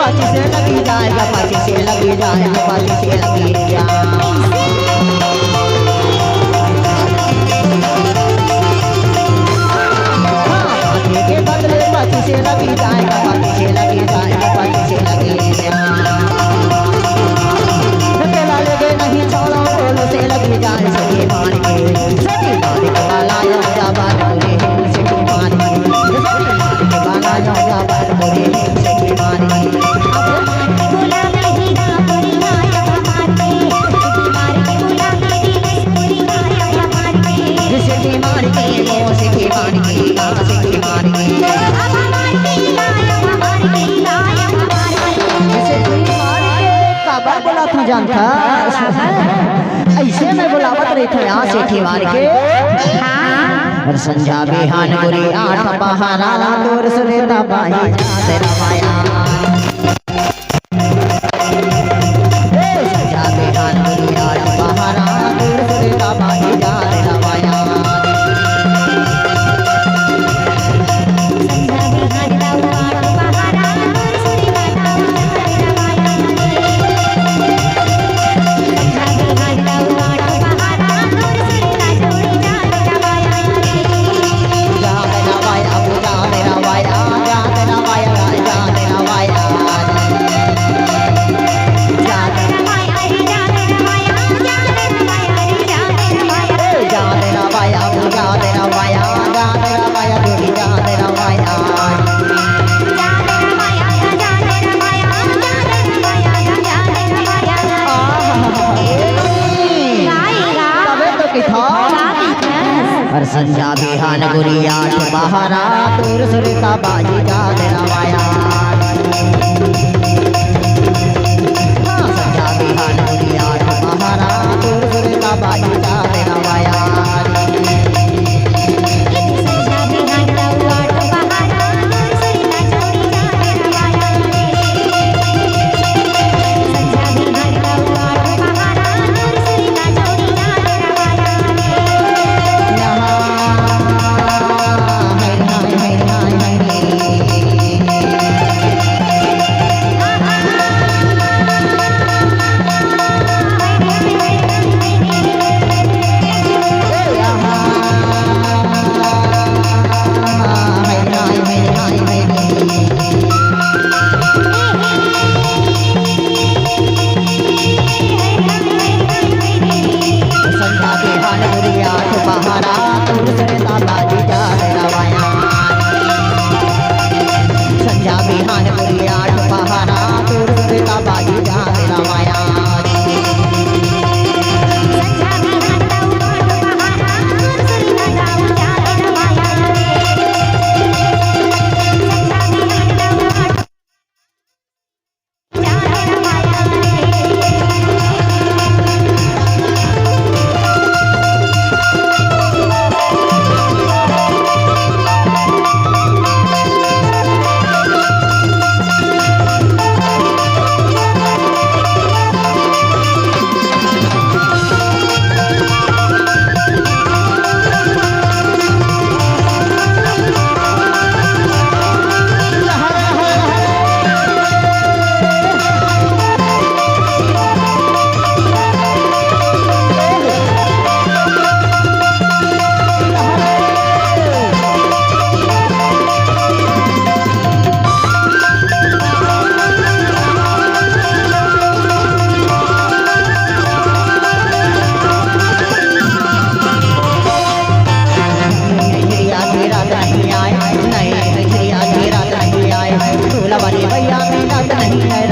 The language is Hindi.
पाछे से लगी जाएगा, पाछे से लगी जाएगा, पाछे से लगी जाएगा। के बदले पाछे से लगी जाएगा, पाछे से लगी जाएगा, पाछे से लगी जाएगा। अकेला लगे नहीं छोड़ो बोलो से लगी जाए सखी मार के, सखी मार के बाला जा बात बोले सखी मार के, सखी मार के बाला जा बात बोले सखी मार के। बोला नहीं ना पूरी आया मार के, सखी मार के बोला नहीं पूरी आया मार के, सखी मार के वो सखी मार के सखी मार के बोला था जानता ऐसे में बुलावत रही थे यहाँ से मार के संजा बिहान गुरी आठ पहारा दूर सुरेता बाही तेरा माया संजा बिहान गुरी आठ पहारा दूर सुरेता बाही तेरा माया संजा बिहान गुरी आठ पहारा दूर सुरता बाजी जा तेरा माया संजा बिहान गुरी आठ पहारा दूर सुरता बाजी जा तेरा माया भैया में नहीं है